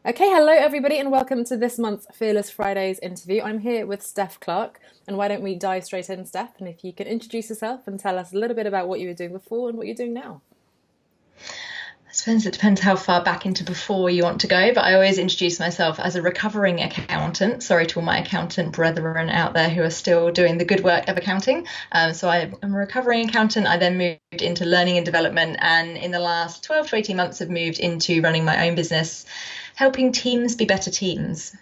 Okay, hello everybody, and welcome to this month's Fearless Fridays interview. I'm here with Steph Clarke, and why don't we dive straight in, Steph? And if you can introduce yourself and tell us a little bit about what you were doing before and what you're doing now. I suppose it depends how far back into before you want to go, but I always introduce myself as a recovering accountant. Sorry to all my accountant brethren out there who are still doing the good work of accounting. So I'm a recovering accountant. I then moved into learning and development, and in the last 12 to 18 months, have moved into running my own business, helping teams be better teams.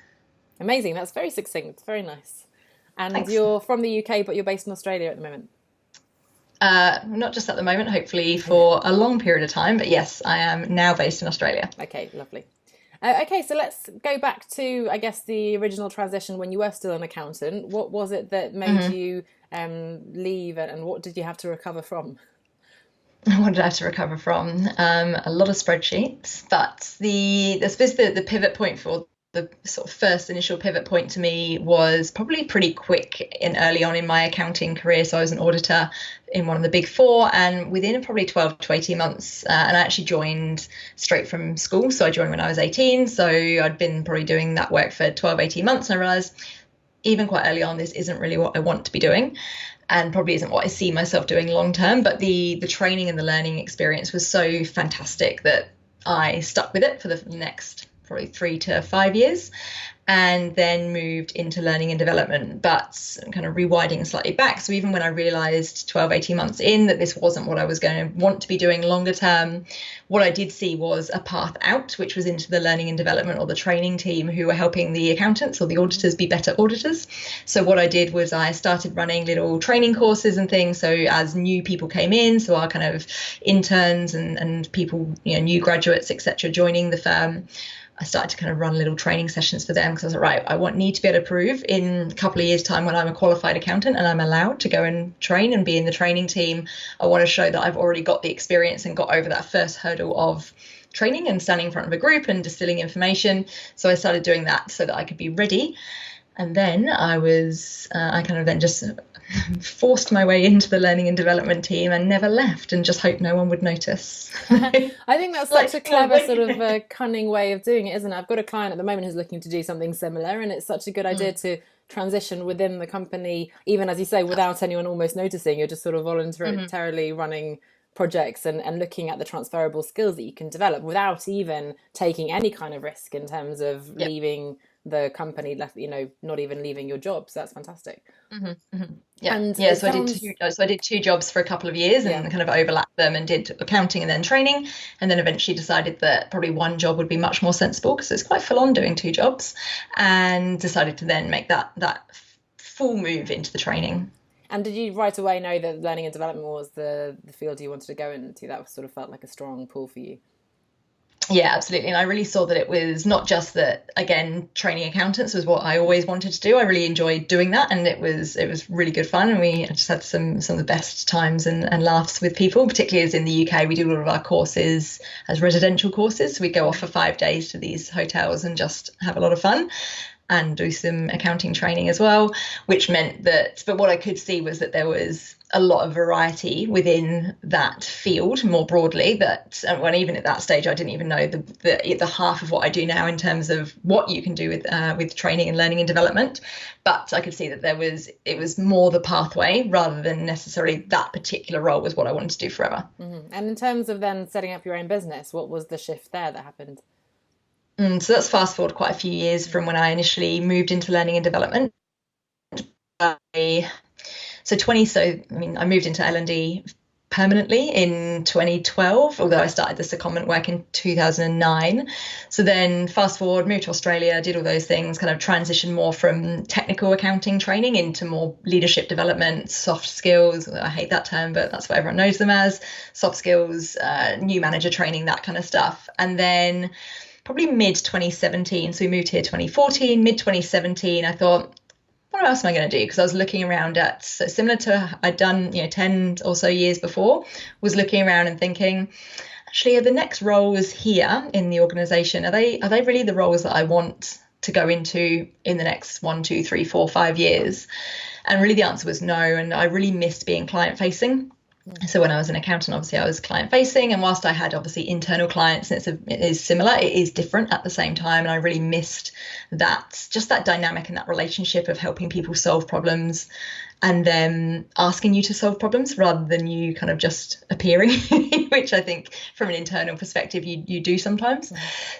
Amazing, that's very succinct, very nice. And Thanks. you're from the UK, but you're based in Australia at the moment. Not just at the moment, hopefully for a long period of time, but yes, I am now based in Australia. Okay, lovely. Okay, so let's go back to, I guess, the original transition when you were still an accountant. What was it that made Mm-hmm. you leave, and what did you have to recover from? What did I have to recover from? A lot of spreadsheets, but I suppose the pivot point for the sort of first initial pivot point to me was probably pretty quick and early on in my accounting career. So I was an auditor in one of the big four, and within probably 12 to 18 months, and I actually joined straight from school. So I joined when I was 18. So I'd been probably doing that work for 12, 18 months, and I realized even quite early on, this isn't really what I want to be doing, and probably isn't what I see myself doing long term. But the training and the learning experience was so fantastic that I stuck with it for the next probably 3 to 5 years, and then moved into learning and development, but kind of rewinding slightly back. So even when I realized 12, 18 months in that this wasn't what I was going to want to be doing longer term, what I did see was a path out, which was into the learning and development or the training team who were helping the accountants or the auditors be better auditors. So what I did was I started running little training courses and things. So as new people came in, so our kind of interns and people, new graduates, etc., joining the firm, I started to kind of run little training sessions for them because I was like, right, need to be able to prove in a couple of years' time when I'm a qualified accountant and I'm allowed to go and train and be in the training team. I want to show that I've already got the experience and got over that first hurdle of training and standing in front of a group and distilling information. So I started doing that so that I could be ready. And then I kind of then just forced my way into the learning and development team and never left and just hoped no one would notice. I think that's Like, such a clever sort of cunning way of doing it, isn't it? I've got a client at the moment who's looking to do something similar, and it's such a good idea to transition within the company, even as you say, without anyone almost noticing. You're just sort of voluntarily running projects and looking at the transferable skills that you can develop without even taking any kind of risk in terms of yeah. leaving the company, left, not even leaving your job. So that's fantastic. hmm hmm Yeah, And yeah. it So I did sounds, two. So I did two jobs for a couple of years yeah. and kind of overlapped them and did accounting and then training, and then eventually decided that probably one job would be much more sensible because it's quite full on doing two jobs, and decided to then make that full move into the training. And did you right away know that learning and development was the field you wanted to go into? That sort of felt like a strong pull for you. Yeah, absolutely. And I really saw that it was not just that, again, training accountants was what I always wanted to do. I really enjoyed doing that, and it was really good fun. And we just had some of the best times and laughs with people, particularly as in the UK, we do a lot of our courses as residential courses. So we go off for 5 days to these hotels and just have a lot of fun and do some accounting training as well, which meant that, but what I could see was that there was a lot of variety within that field more broadly, that when even at that stage I didn't even know the half of what I do now in terms of what you can do with training and learning and development. But I could see that it was more the pathway rather than necessarily that particular role was what I wanted to do forever. And in terms of then setting up your own business, what was the shift there that happened? So that's fast forward quite a few years from when I initially moved into learning and development. I, so 20, so I mean, I moved into L&D permanently in 2012, although I started the secondment work in 2009. So then fast forward, moved to Australia, did all those things, kind of transitioned more from technical accounting training into more leadership development, soft skills. I hate that term, but that's what everyone knows them as. Soft skills, new manager training, that kind of stuff. And then probably mid 2017, so we moved here 2014, mid 2017, I thought, what else am I going to do? Because I was looking around at, so similar to I'd done 10 or so years before, was looking around and thinking, actually, are the next roles here in the organization, are they really the roles that I want to go into in the next 1, 2, 3, 4, 5 years? And really the answer was no. And I really missed being client facing. So when I was an accountant, obviously I was client facing, and whilst I had obviously internal clients, and it is similar, it is different at the same time. And I really missed that, just that dynamic and that relationship of helping people solve problems and then asking you to solve problems rather than you kind of just appearing, which I think from an internal perspective you do sometimes.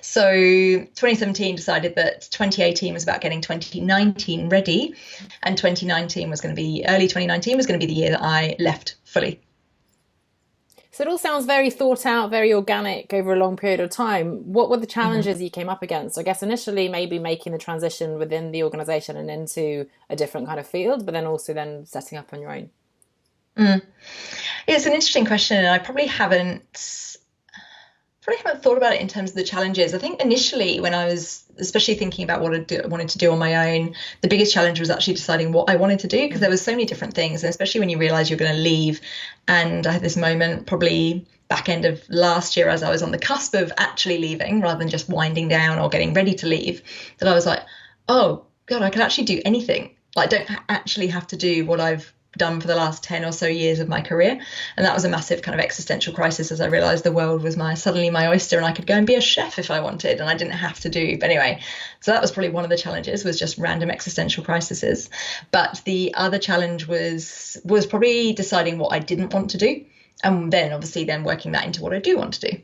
So 2017 decided that 2018 was about getting 2019 ready, and early 2019 was going to be the year that I left fully. So it all sounds very thought out, very organic over a long period of time. What were the challenges you came up against? I guess initially maybe making the transition within the organization and into a different kind of field, but then also then setting up on your own. It's an interesting question, and I probably haven't thought about it in terms of the challenges. I think initially when I was especially thinking about what I wanted to do on my own, the biggest challenge was actually deciding what I wanted to do, because there was so many different things, and especially when you realize you're going to leave. And I had this moment probably back end of last year as I was on the cusp of actually leaving rather than just winding down or getting ready to leave, that I was like, oh God, I can actually do anything. Like, I don't actually have to do what I've done for the last 10 or so years of my career. And that was a massive kind of existential crisis as I realized the world was suddenly my oyster, and I could go and be a chef if I wanted, and I didn't have to do. But anyway, so that was probably one of the challenges, was just random existential crises. But the other challenge was probably deciding what I didn't want to do, and then obviously then working that into what I do want to do.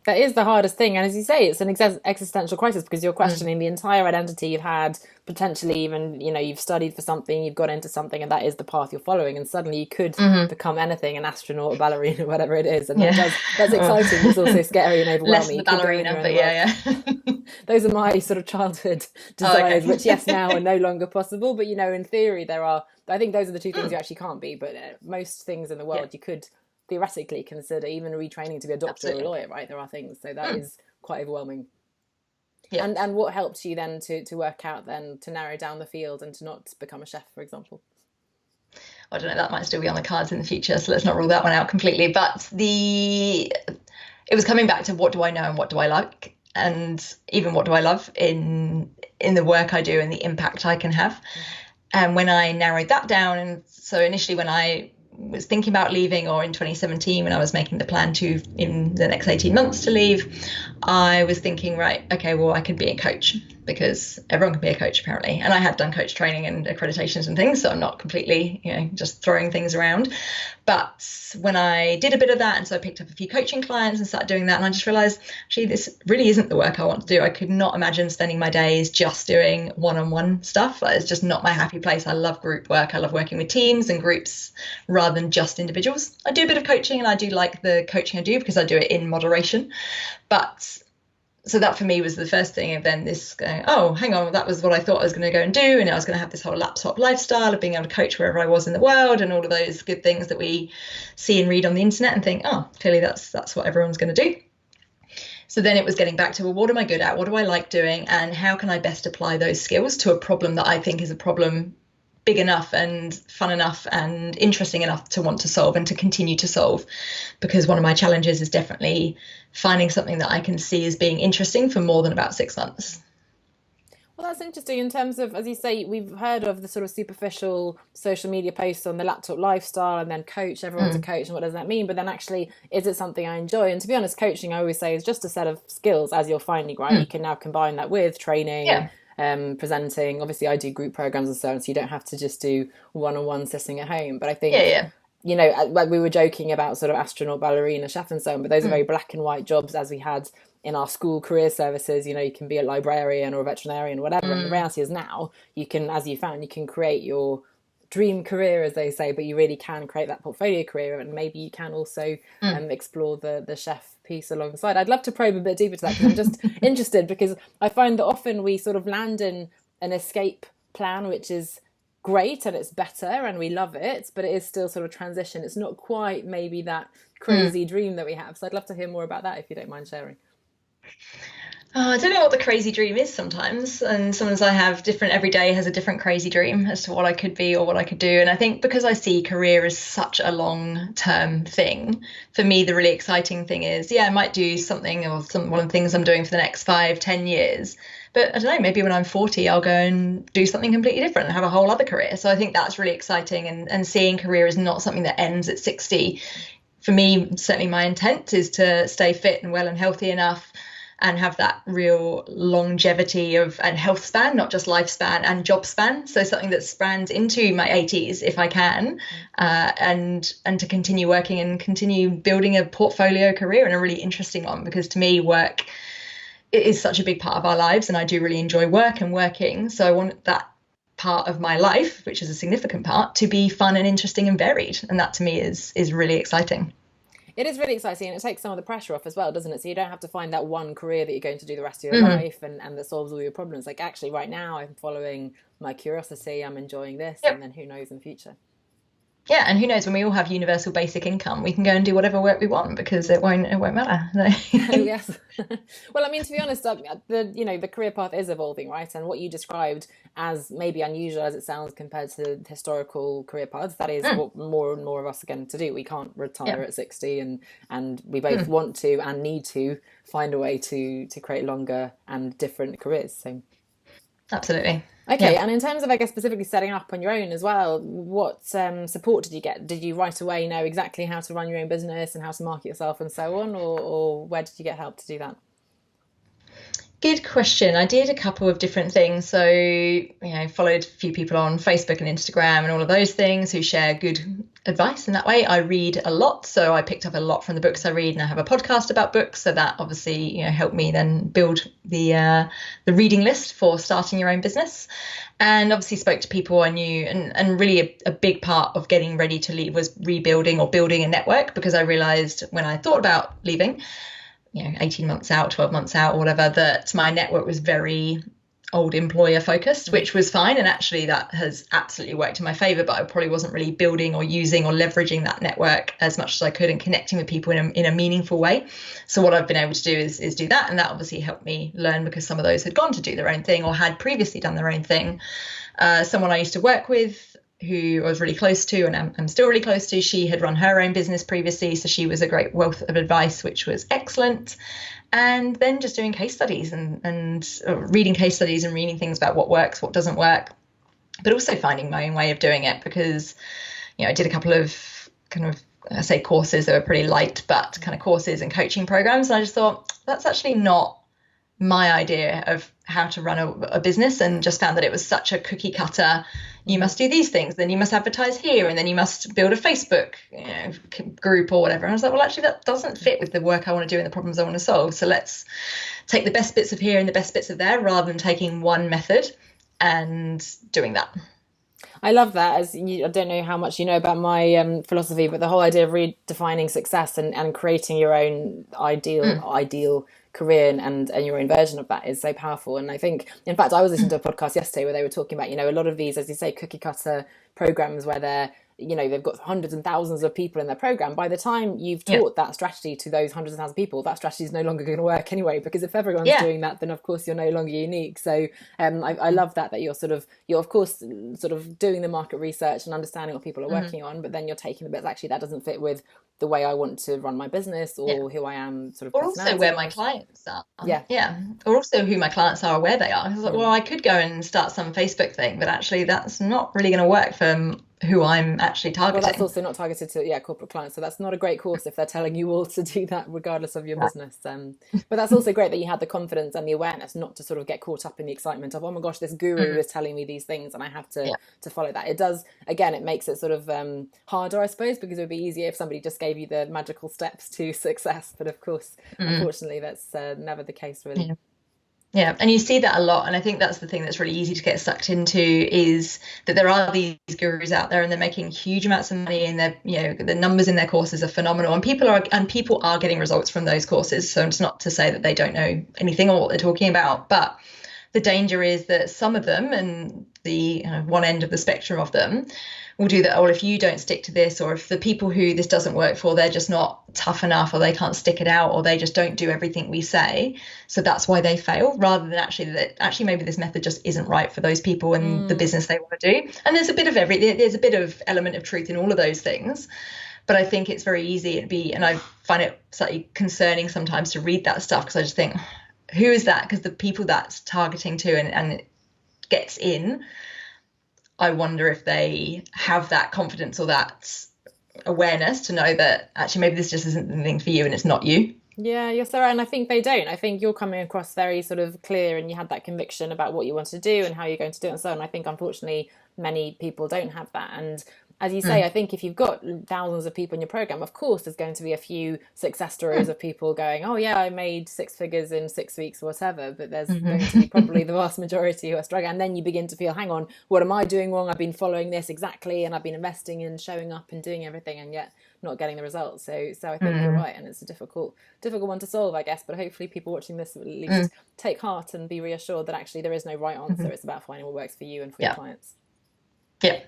That is the hardest thing. And as you say, it's an existential crisis because you're questioning the entire identity you've had, potentially even, you've studied for something, you've got into something, and that is the path you're following. And suddenly you could become anything, an astronaut, a ballerina, whatever it is. And that's exciting. It's also scary and overwhelming. Less than the ballerina, but yeah. Those are my sort of childhood desires, which yes, now are no longer possible. But, in theory, I think those are the two things you actually can't be. But most things in the world you could theoretically consider, even retraining to be a doctor or a lawyer, right? There are things, so that is quite overwhelming. And what helped you then to work out then to narrow down the field and to not become a chef, for example? I don't know, that might still be on the cards in the future, so let's not rule that one out completely. But it was coming back to what do I know and what do I like, and even what do I love in the work I do and the impact I can have. And when I narrowed that down, and so initially when I was thinking about leaving, or in 2017 when I was making the plan to in the next 18 months to leave, I was thinking, right, okay, well, I could be a coach, because everyone can be a coach apparently, and I had done coach training and accreditations and things, so I'm not completely just throwing things around. But when I did a bit of that, and so I picked up a few coaching clients and started doing that, and I just realized actually this really isn't the work I want to do. I could not imagine spending my days just doing one-on-one stuff. It's just not my happy place. I love group work. I love working with teams and groups rather than just individuals. I do a bit of coaching, and I do like the coaching I do because I do it in moderation. But so that for me was the first thing of then this going, oh, hang on, that was what I thought I was going to go and do. And I was going to have this whole laptop lifestyle of being able to coach wherever I was in the world and all of those good things that we see and read on the internet, and think, oh, clearly that's what everyone's going to do. So then it was getting back to, well, what am I good at? What do I like doing? And how can I best apply those skills to a problem that I think is a problem big enough and fun enough and interesting enough to want to solve and to continue to solve? Because one of my challenges is definitely finding something that I can see as being interesting for more than about 6 months. Well, that's interesting in terms of, as you say, we've heard of the sort of superficial social media posts on the laptop lifestyle and then coach, everyone's a coach, and what does that mean? But then actually, is it something I enjoy? And to be honest, coaching, I always say, is just a set of skills, as you're finding, right? You can now combine that with training, presenting. Obviously, I do group programs and so on, so you don't have to just do one-on-one sitting at home. But I think, like we were joking about sort of astronaut, ballerina, chef and so on, but those are very black and white jobs as we had in our school career services. You can be a librarian or a veterinarian or whatever. And the reality is now you can, as you found, you can create your dream career, as they say, but you really can create that portfolio career, and maybe you can also explore the chef piece alongside. I'd love to probe a bit deeper to that, because I'm just interested, because I find that often we sort of land in an escape plan, which is great and it's better and we love it, but it is still sort of transition. It's not quite maybe that crazy dream that we have. So I'd love to hear more about that, if you don't mind sharing. Oh, I don't know what the crazy dream is sometimes. And sometimes I have different, every day has a different crazy dream as to what I could be or what I could do. And I think because I see career as such a long-term thing, for me, the really exciting thing is, yeah, I might do something or one of the things I'm doing for the next 5, 10 years. But I don't know, maybe when I'm 40, I'll go and do something completely different and have a whole other career. So I think that's really exciting. And seeing career is not something that ends at 60. For me, certainly my intent is to stay fit and well and healthy enough and have that real longevity of and health span, not just lifespan and job span. So something that spans into my 80s if I can, and to continue working and continue building a portfolio career and a really interesting one, because to me work is such a big part of our lives and I do really enjoy work and working. So I want that part of my life, which is a significant part, to be fun and interesting and varied. And that to me is really exciting. It is really exciting, and it takes some of the pressure off as well, doesn't it? So you don't have to find that one career that you're going to do the rest of your life and that solves all your problems. Like, actually, right now, I'm following my curiosity, I'm enjoying this, and then who knows in the future. Yeah, and who knows, when we all have universal basic income, we can go and do whatever work we want because it won't matter. Oh, yes. Well, I mean, to be honest, the career path is evolving, right? And what you described as maybe unusual as it sounds compared to historical career paths, that is what more and more of us are going to do. We can't retire at 60, and we both want to and need to find a way to create longer and different careers. So absolutely. Okay, and in terms of, I guess, specifically setting up on your own as well, what support did you get? Did you right away know exactly how to run your own business and how to market yourself and so on, or where did you get help to do that? Good question. I did a couple of different things. So, followed a few people on Facebook and Instagram and all of those things who share good advice in that way. I read a lot, so I picked up a lot from the books I read, and I have a podcast about books. So that obviously, helped me then build the reading list for starting your own business. And obviously spoke to people I knew, and really a big part of getting ready to leave was rebuilding or building a network, because I realized when I thought about leaving, 18 months out, 12 months out or whatever, that my network was very old employer focused, which was fine. And actually that has absolutely worked in my favor, but I probably wasn't really building or using or leveraging that network as much as I could and connecting with people in a meaningful way. So what I've been able to do is do that. And that obviously helped me learn, because some of those had gone to do their own thing or had previously done their own thing. Someone I used to work with, who I was really close to and I'm still really close to, she had run her own business previously, so she was a great wealth of advice, which was excellent. And then just doing case studies and reading case studies and reading things about what works, what doesn't work, but also finding my own way of doing it, because I did a couple of kind of, I say courses, they were pretty light, but kind of courses and coaching programs, and I just thought that's actually not my idea of how to run a business, and just found that it was such a cookie cutter. You must do these things, then you must advertise here, and then you must build a Facebook group or whatever. And I was like, well, actually, that doesn't fit with the work I want to do and the problems I want to solve. So let's take the best bits of here and the best bits of there, rather than taking one method and doing that. I love that. I don't know how much you know about my philosophy, but the whole idea of redefining success and creating your own ideal career and your own version of that is so powerful. And I think, in fact, I was listening to a podcast yesterday where they were talking about, a lot of these, as you say, cookie cutter programs where they've got hundreds and thousands of people in their program. By the time you've taught that strategy to those hundreds of thousands of people, that strategy is no longer going to work anyway, because if everyone's doing that, then of course you're no longer unique. So I love that you're of course sort of doing the market research and understanding what people are working on, but then you're taking the bits, actually that doesn't fit with the way I want to run my business or who I am, sort of. Or also where my clients are. Or also who my clients are, or where they are. I was like, well, I could go and start some Facebook thing, but actually that's not really going to work for who I'm actually targeting. Well, that's also not targeted to corporate clients, so that's not a great course if they're telling you all to do that regardless of your business. But that's also great that you had the confidence and the awareness not to sort of get caught up in the excitement of, oh my gosh, this guru is telling me these things and I have to follow that. It does, again, it makes it sort of harder, I suppose, because it would be easier if somebody just gave you the magical steps to success, but of course unfortunately that's never the case, really. Yeah, and you see that a lot, and I think that's the thing that's really easy to get sucked into, is that there are these gurus out there and they're making huge amounts of money, and they're, the numbers in their courses are phenomenal, and people are getting results from those courses. So it's not to say that they don't know anything or what they're talking about, but the danger is that some of them, and the one end of the spectrum of them, will do that. Oh, well, if you don't stick to this, or if the people who this doesn't work for, they're just not tough enough, or they can't stick it out, or they just don't do everything we say, so that's why they fail, rather than actually maybe this method just isn't right for those people and the business they want to do. And there's a bit of element of truth in all of those things. But I think it's very easy and I find it slightly concerning sometimes to read that stuff, because I just think, who is that? Because the people that's targeting to and it gets in, I wonder if they have that confidence or that awareness to know that actually maybe this just isn't the thing for you and it's not you. Yeah, you're so right. And I think they don't. I think you're coming across very sort of clear, and you had that conviction about what you want to do and how you're going to do it and so on. I think, unfortunately, many people don't have that. And as you say, I think if you've got thousands of people in your program, of course, there's going to be a few success stories of people going, oh, yeah, I made 6 figures in 6 weeks or whatever. But there's going to be probably the vast majority who are struggling. And then you begin to feel, hang on, what am I doing wrong? I've been following this exactly, and I've been investing and showing up and doing everything, and yet not getting the results. So I think you're right, and it's a difficult one to solve, I guess. But hopefully people watching this will at least take heart and be reassured that actually there is no right answer. It's about finding what works for you and for your clients. Yeah.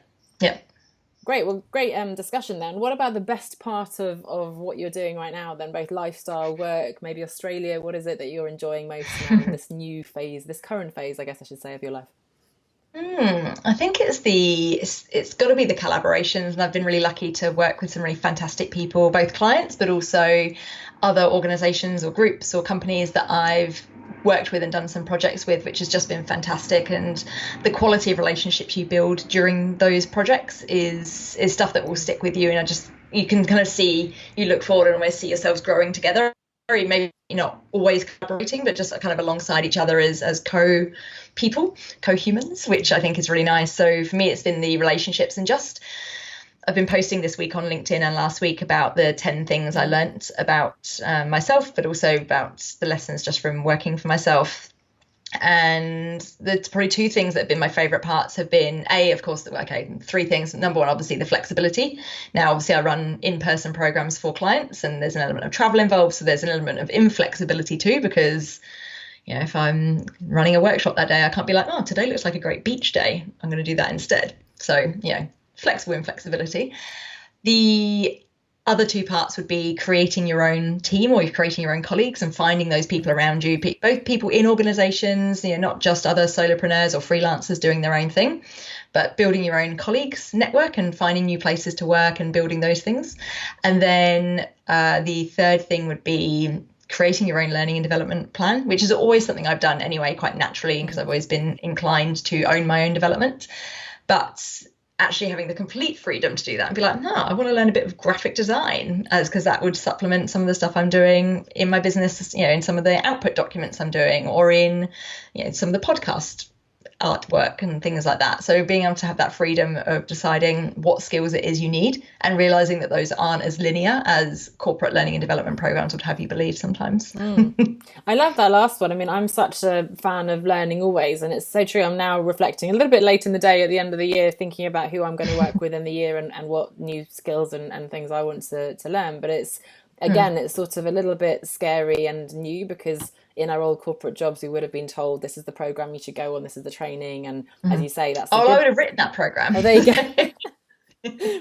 Great. Well, great discussion then. What about the best part of what you're doing right now then, both lifestyle, work, maybe Australia? What is it that you're enjoying most now in this new phase, this current phase, I guess I should say, of your life? I think it's got to be the collaborations, and I've been really lucky to work with some really fantastic people, both clients but also other organizations or groups or companies that I've worked with and done some projects with, which has just been fantastic. And the quality of relationships you build during those projects is stuff that will stick with you. And you can kind of see, you look forward and almost see yourselves growing together. Maybe not always collaborating, but just kind of alongside each other as co-humans, which I think is really nice. So for me, it's been the relationships, and I've been posting this week on LinkedIn and last week about the 10 things I learnt about myself, but also about the lessons just from working for myself. And the probably 2 things that have been my favorite parts have been, of course, 3 things. Number one, obviously the flexibility. Now, obviously I run in-person programs for clients, and there's an element of travel involved. So there's an element of inflexibility too, because, if I'm running a workshop that day, I can't be like, oh, today looks like a great beach day, I'm going to do that instead. So, flexible inflexibility. The other 2 parts would be creating your own team, or you're creating your own colleagues and finding those people around you, both people in organizations, not just other solopreneurs or freelancers doing their own thing, but building your own colleagues network and finding new places to work and building those things. And then the third thing would be creating your own learning and development plan, which is always something I've done anyway, quite naturally, because I've always been inclined to own my own development. But actually having the complete freedom to do that and be like, no, I want to learn a bit of graphic design, because that would supplement some of the stuff I'm doing in my business, in some of the output documents I'm doing, or in some of the podcast artwork and things like that. So being able to have that freedom of deciding what skills it is you need, and realizing that those aren't as linear as corporate learning and development programs would have you believe sometimes. I love that last one. I mean, I'm such a fan of learning always, and it's so true. I'm now reflecting a little bit late in the day at the end of the year, thinking about who I'm going to work with in the year and what new skills and things I want to learn. But it's sort of a little bit scary and new, because in our old corporate jobs, we would have been told this is the program you should go on, this is the training, and as you say, that's I would have written that program. Oh, there you go.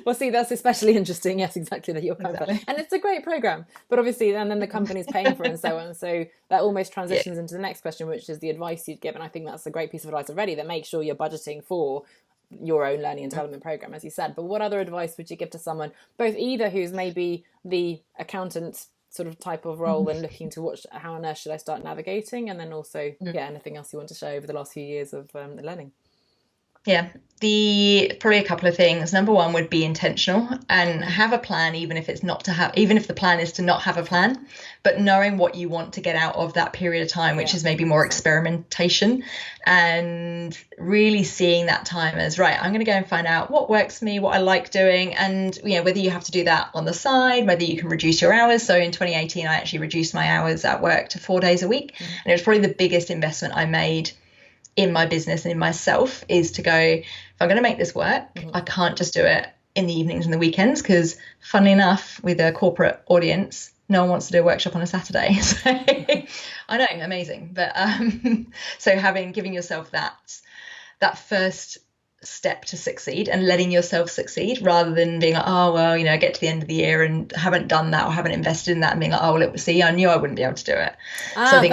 Well, see, that's especially interesting. Yes, exactly, that you're coming from. And it's a great program, but obviously, and then the company's paying for it and so on. So that almost transitions into the next question, which is the advice you'd give. And I think that's a great piece of advice already, that make sure you're budgeting for your own learning and development program, as you said. But what other advice would you give to someone, both either who's maybe the accountant sort of type of role and looking to watch how on earth should I start navigating, and then also anything else you want to share over the last few years of learning? Probably a couple of things. Number one would be intentional and have a plan, even if the plan is to not have a plan, but knowing what you want to get out of that period of time, which is maybe more experimentation, and really seeing that time as, right, I'm going to go and find out what works for me, what I like doing, and whether you have to do that on the side, whether you can reduce your hours. So in 2018, I actually reduced my hours at work to 4 days a week, and it was probably the biggest investment I made in my business and in myself, is to go, if I'm going to make this work, I can't just do it in the evenings and the weekends, because funnily enough, with a corporate audience, no one wants to do a workshop on a Saturday. So I know, amazing. But so giving yourself that first step to succeed and letting yourself succeed, rather than being like, oh well, I get to the end of the year and haven't done that or haven't invested in that, and being like, oh well, see, I knew I wouldn't be able to do it. So I think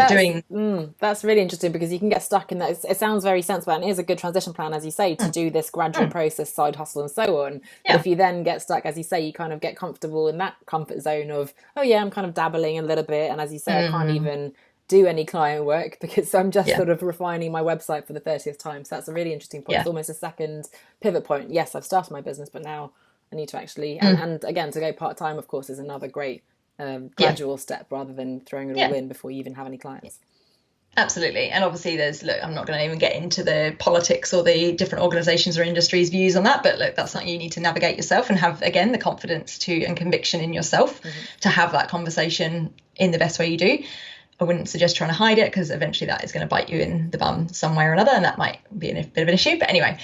that's really interesting, because you can get stuck in that. It sounds very sensible, and it is a good transition plan, as you say, to do this gradual process, side hustle and so on. But if you then get stuck, as you say, you kind of get comfortable in that comfort zone of, oh yeah, I'm kind of dabbling a little bit, and as you say, I can't even do any client work because I'm just sort of refining my website for the 30th time. So that's a really interesting point. It's almost a second pivot point. Yes, I've started my business, but now I need to actually, and again, to go part-time, of course, is another great gradual step, rather than throwing it all in before you even have any clients. Absolutely. And obviously I'm not going to even get into the politics or the different organizations or industries views on that, but look, that's something you need to navigate yourself and have, again, the confidence and conviction in yourself to have that conversation in the best way you do. I wouldn't suggest trying to hide it, because eventually that is going to bite you in the bum some way or another, and that might be a bit of an issue. But anyway,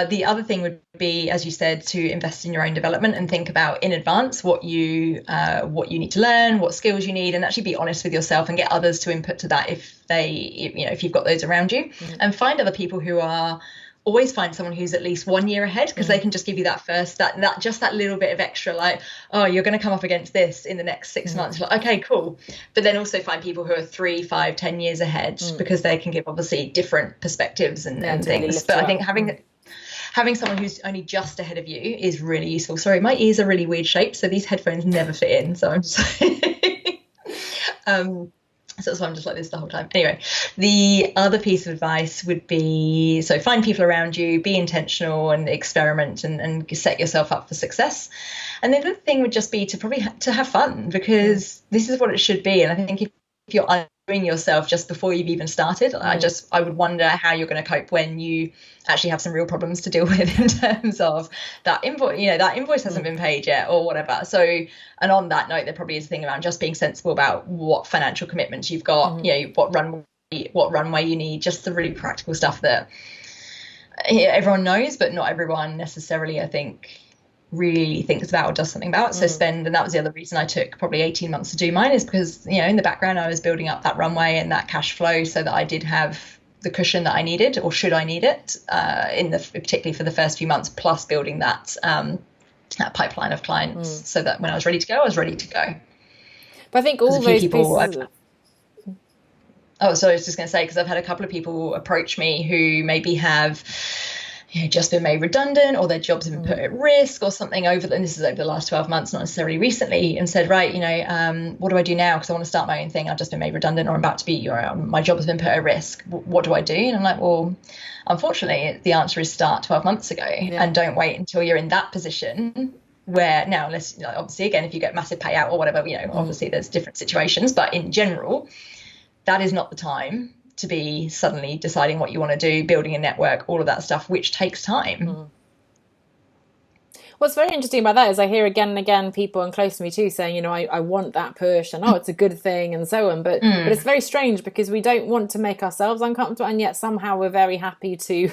the other thing would be, as you said, to invest in your own development and think about in advance what you need to learn, what skills you need, and actually be honest with yourself and get others to input to that if you've got those around you, and find other people who are. Always find someone who's at least 1 year ahead, because they can just give you that first, that little bit of extra, like, oh, you're going to come up against this in the next 6 months. Like, okay, cool. But then also find people who are 3, 5, 10 years ahead, because they can give obviously different perspectives and things. But I think having someone who's only just ahead of you is really useful. Sorry, my ears are really weird shaped, so these headphones never fit in. So I'm just so that's why I'm just like this the whole time. Anyway, the other piece of advice would be, so find people around you, be intentional and experiment and set yourself up for success. And the other thing would just be to have fun, because this is what it should be. And I think if you're undoing yourself just before you've even started, I would wonder how you're going to cope when you actually have some real problems to deal with in terms of that invoice hasn't been paid yet or whatever. So, and on that note, there probably is a thing around just being sensible about what financial commitments you've got, what runway you need, just the really practical stuff that everyone knows, but not everyone necessarily, I think, really thinks about or does something about. So and that was the other reason I took probably 18 months to do mine, is because, in the background I was building up that runway and that cash flow so that I did have the cushion that I needed, or should I need it, particularly for the first few months, plus building that pipeline of clients, so that when I was ready to go, I was ready to go. But I think all those pieces. So I was just going to say, because I've had a couple of people approach me who maybe have just been made redundant, or their jobs have been put at risk or something and this is over the last 12 months, not necessarily recently, and said, right, what do I do now? Because I want to start my own thing. I've just been made redundant, or I'm about to be, my job has been put at risk. What do I do? And I'm like, well, unfortunately, the answer is start 12 months ago and don't wait until you're in that position where now, unless, obviously, again, if you get massive payout or whatever, obviously there's different situations, but in general, that is not the time to be suddenly deciding what you want to do, building a network, all of that stuff, which takes time. What's very interesting about that is I hear again and again people, and close to me too, saying, I want that push, and it's a good thing and so on. But it's very strange, because we don't want to make ourselves uncomfortable, and yet somehow we're very happy to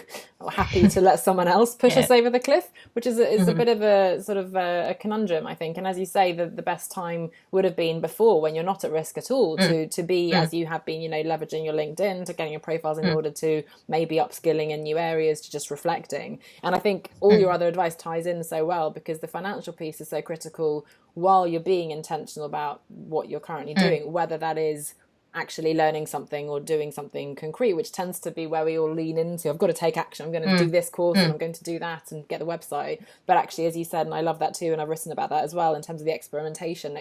let someone else push us over the cliff, which is a bit of a sort of a conundrum, I think. And as you say, the best time would have been before, when you're not at risk at all, to be, as you have been, leveraging your LinkedIn, to getting your profiles in order, to maybe upskilling in new areas, to just reflecting. And I think all your other advice ties in so well, because the financial piece is so critical while you're being intentional about what you're currently doing, whether that is actually learning something or doing something concrete, which tends to be where we all lean into. I've got to take action. I'm going to do this course and I'm going to do that and get the website. But actually, as you said, and I love that too, and I've written about that as well, in terms of the exploration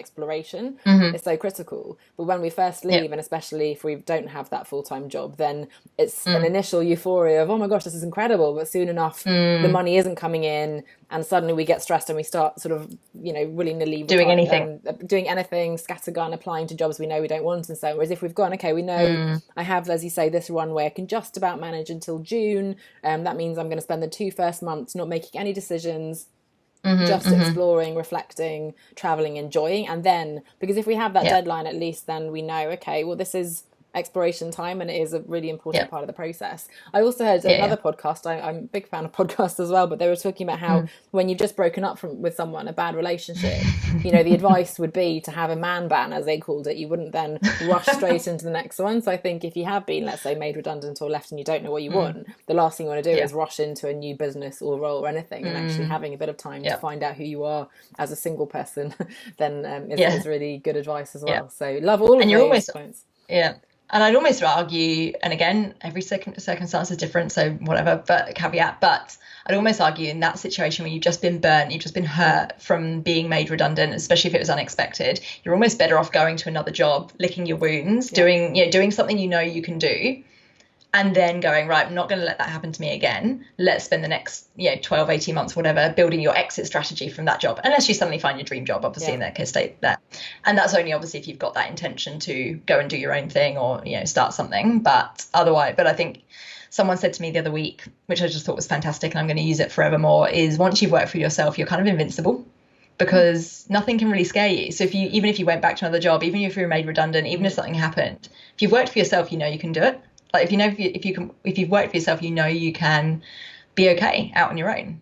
is so critical. But when we first leave, and especially if we don't have that full-time job, then it's an initial euphoria of, oh my gosh, this is incredible. But soon enough, the money isn't coming in, and suddenly we get stressed and we start sort of, willy-nilly doing anything, scattergun, applying to jobs we know we don't want and so on. Whereas if we've gone, okay, we know I have, as you say, this runway, I can just about manage until June. That means I'm going to spend the 2 first months not making any decisions, just exploring, reflecting, traveling, enjoying. And then, because if we have that deadline, at least then we know, okay, well, this is exploration time, and it is a really important part of the process. I also heard another podcast. I'm a big fan of podcasts as well, but they were talking about how when you've just broken up with someone, a bad relationship, you know, the advice would be to have a man ban, as they called it. You wouldn't then rush straight into the next one. So I think if you have been, let's say, made redundant or left and you don't know what you want, the last thing you want to do is rush into a new business or role or anything, and actually having a bit of time to find out who you are as a single person then is really good advice as well. So love all of those points. And I'd almost argue, and again, every circumstance is different, so whatever, but caveat, but I'd almost argue in that situation where you've just been burnt, you've just been hurt from being made redundant, especially if it was unexpected, you're almost better off going to another job, licking your wounds, doing something you know you can do, and then going, right, I'm not going to let that happen to me again. Let's spend the next 12, 18 months, whatever, building your exit strategy from that job, unless you suddenly find your dream job, obviously, in that case, stay there. And that's only obviously if you've got that intention to go and do your own thing or, start something. But otherwise, I think someone said to me the other week, which I just thought was fantastic, and I'm going to use it forevermore, is once you've worked for yourself, you're kind of invincible, because nothing can really scare you. So even if you went back to another job, even if you were made redundant, even if something happened, if you've worked for yourself, you can do it. Like if you've worked for yourself, you can be okay out on your own.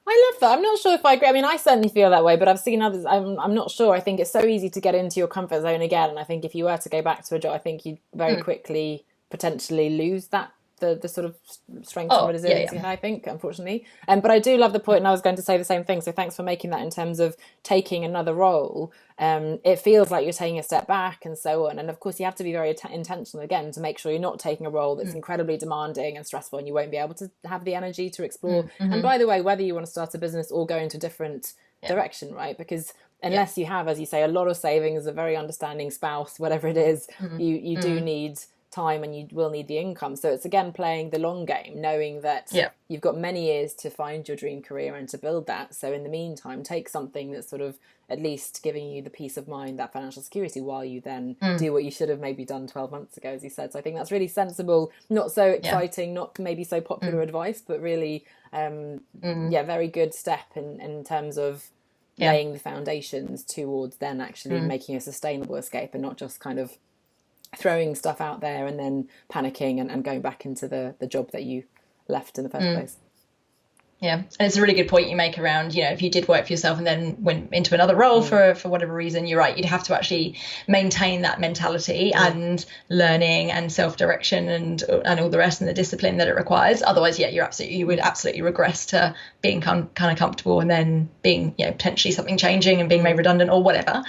I love that. I'm not sure if I agree. I mean, I certainly feel that way, but I've seen others. I'm not sure. I think it's so easy to get into your comfort zone again. And I think if you were to go back to a job, I think you'd very quickly potentially lose that the sort of strength and resilience you have, I think, unfortunately. But I do love the point, and I was going to say the same thing. So thanks for making that in terms of taking another role. It feels like you're taking a step back and so on. And of course, you have to be very intentional again to make sure you're not taking a role that's incredibly demanding and stressful, and you won't be able to have the energy to explore. And by the way, whether you want to start a business or go into a different direction, right? Because unless you have, as you say, a lot of savings, a very understanding spouse, whatever it is, you do need time, and you will need the income. So it's again playing the long game, knowing that you've got many years to find your dream career and to build that. So in the meantime, take something that's sort of at least giving you the peace of mind, that financial security, while you then do what you should have maybe done 12 months ago, as you said. So I think that's really sensible, not so exciting, not maybe so popular advice, but really very good step in terms of laying the foundations towards then actually making a sustainable escape, and not just kind of throwing stuff out there and then panicking and going back into the job that you left in the first place. Yeah, and it's a really good point you make around, if you did work for yourself and then went into another role for whatever reason, you're right, you'd have to actually maintain that mentality and learning and self-direction and all the rest, and the discipline that it requires. Otherwise, you would absolutely regress to being kind of comfortable, and then being, potentially something changing and being made redundant or whatever.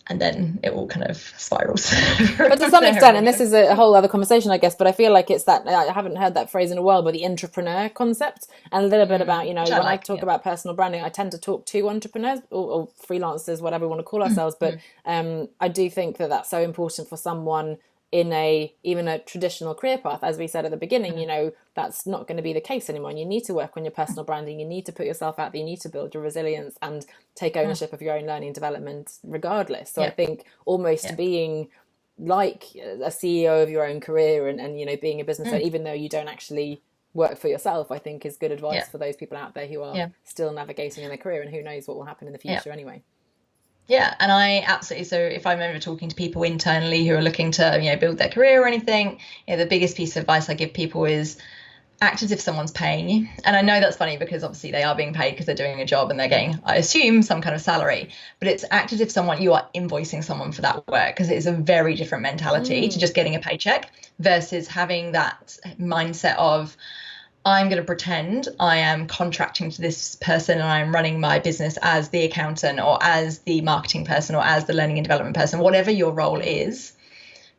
And then it all kind of spirals. But to some extent, and this is a whole other conversation, I guess, but I feel like it's that, I haven't heard that phrase in a while, but the entrepreneur concept, and a little bit about, when I talk about personal branding, I tend to talk to entrepreneurs or freelancers, whatever we want to call ourselves. But I do think that that's so important for someone in even a traditional career path. As we said at the beginning, that's not going to be the case anymore. And you need to work on your personal branding. You need to put yourself out there. You need to build your resilience and take ownership of your own learning and development regardless. So I think almost being like a CEO of your own career and being a business owner, even though you don't actually work for yourself, I think is good advice for those people out there who are still navigating in their career, and who knows what will happen in the future anyway. Yeah, and I absolutely, so if I remember talking to people internally who are looking to, build their career or anything, the biggest piece of advice I give people is act as if someone's paying you. And I know that's funny because obviously they are being paid because they're doing a job and they're getting, I assume, some kind of salary, but it's act as if you are invoicing someone for that work, because it is a very different mentality to just getting a paycheck versus having that mindset of, I'm going to pretend I am contracting to this person and I'm running my business as the accountant or as the marketing person or as the learning and development person, whatever your role is.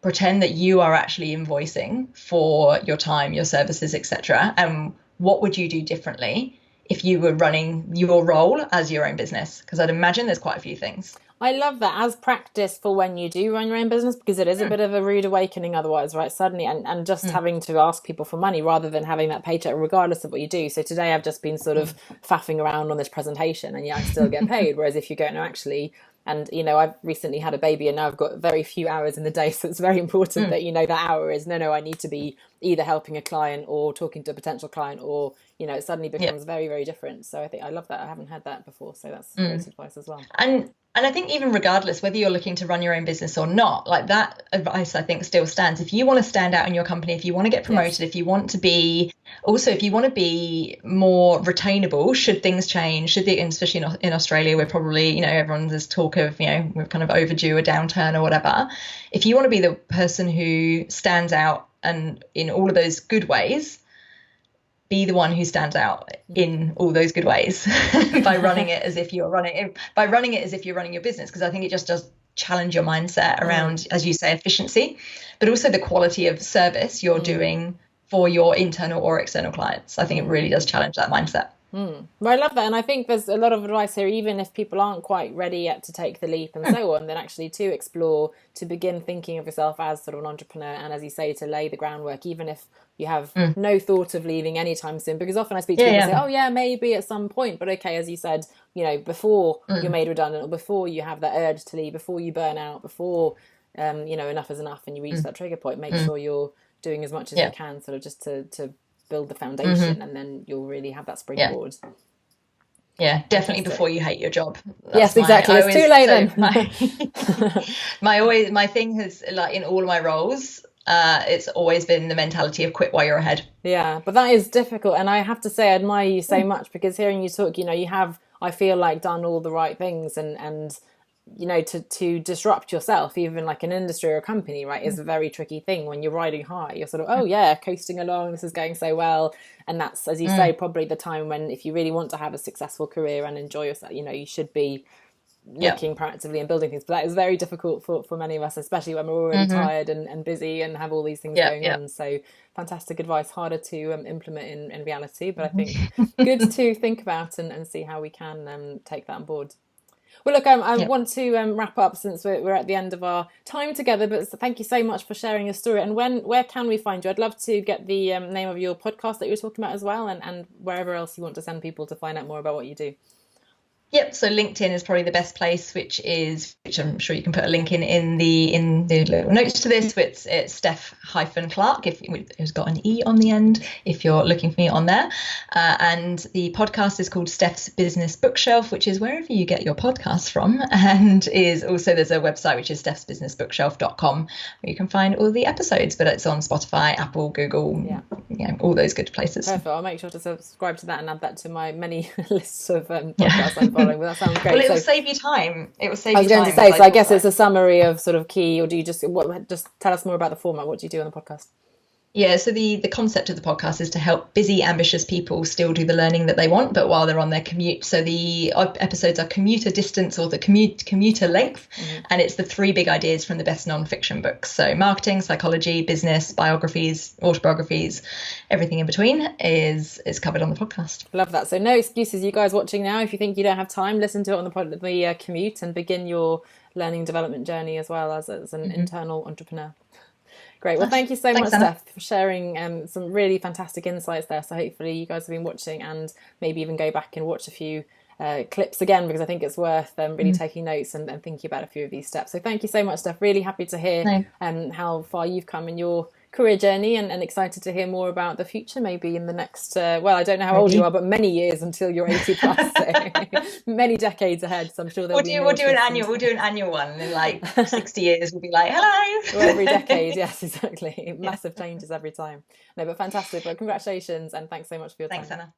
Pretend that you are actually invoicing for your time, your services, etc. And what would you do differently if you were running your role as your own business? Because I'd imagine there's quite a few things. I love that as practice for when you do run your own business, because it is a bit of a rude awakening otherwise, right? Suddenly, and just having to ask people for money rather than having that paycheck regardless of what you do. So today I've just been sort of faffing around on this presentation, and I still get paid. Whereas if you go, no, actually, and I've recently had a baby and now I've got very few hours in the day. So it's very important that, that hour is, no, I need to be either helping a client or talking to a potential client, or, it suddenly becomes very, very different. So I think I love that. I haven't had that before. So that's great advice as well. And I think even regardless whether you're looking to run your own business or not, like that advice I think still stands. If you want to stand out in your company, if you want to get promoted, if you want to be if you want to be more retainable, should things change, and especially in Australia, we're probably, everyone's this talk of, we're kind of overdue a downturn or whatever. If you want to be the person who stands out and in all of those good ways, be the one who stands out in all those good ways by running it as if you're running your business, because I think it just does challenge your mindset around, as you say, efficiency, but also the quality of service you're doing for your internal or external clients. I think it really does challenge that mindset. Well, I love that. And I think there's a lot of advice here, even if people aren't quite ready yet to take the leap and so on, then actually to explore, to begin thinking of yourself as sort of an entrepreneur. And as you say, to lay the groundwork, even if you have no thought of leaving anytime soon, because often I speak to people and say, oh yeah, maybe at some point. But okay, as you said, before you're made redundant, or before you have that urge to leave, before you burn out, before, enough is enough and you reach that trigger point, make sure you're doing as much as you can, sort of just to build the foundation, and then you'll really have that springboard. Yeah, definitely before you hate your job. Yes, exactly. It's too late then. My thing has, like, in all of my roles, it's always been the mentality of quit while you're ahead. Yeah, but that is difficult, and I have to say I admire you so much, because hearing you talk, you have, I feel like, done all the right things, and to disrupt yourself, even like an industry or a company, right, is a very tricky thing. When you're riding high, you're sort of, coasting along, this is going so well. And that's, as you say, probably the time when, if you really want to have a successful career and enjoy yourself, you should be looking proactively and building things. But that is very difficult for many of us, especially when we're already tired and busy and have all these things going on. So fantastic advice, harder to implement in reality, but I think good to think about and see how we can take that on board. Well, look, I want to wrap up, since we're at the end of our time together, but thank you so much for sharing your story. And where can we find you? I'd love to get the name of your podcast that you were talking about as well, and wherever else you want to send people to find out more about what you do. Yep. So LinkedIn is probably the best place, which I'm sure you can put a link in the little notes to this. It's Steph-Clarke, if it's got an E on the end, if you're looking for me on there. And the podcast is called Steph's Business Bookshelf, which is wherever you get your podcasts from. And is also, there's a website, which is stephsbusinessbookshelf.com, where you can find all the episodes, but it's on Spotify, Apple, Google, all those good places. Perfect. I'll make sure to subscribe to that and add that to my many lists of podcasts I'm following. Well, that sounds great. Well, it will save you time. I was going to say, so I guess it's a summary of sort of key, or do you just tell us more about the format? What do you do on the podcast? Yeah, so the concept of the podcast is to help busy, ambitious people still do the learning that they want, but while they're on their commute. So the episodes are commuter distance, or the commuter length, and it's the 3 big ideas from the best non-fiction books. So marketing, psychology, business, biographies, autobiographies, everything in between is covered on the podcast. Love that. So no excuses, you guys watching now. If you think you don't have time, listen to it on the commute and begin your learning development journey as well as an internal entrepreneur. Great. Well, thank you so much, Steph, for sharing some really fantastic insights there. So hopefully you guys have been watching and maybe even go back and watch a few clips again, because I think it's worth really taking notes and thinking about a few of these steps. So thank you so much, Steph. Really happy to hear how far you've come in your career journey, and excited to hear more about the future, maybe in the next, I don't know how old you are, but many years until you're 80 plus, so many decades ahead. So I'm sure we'll do an annual one in like 60 years. We'll be like, hello. Or every decade. Yes, exactly. Massive changes every time. No, but fantastic. Well, congratulations, and thanks so much for your time. Thanks, Anna.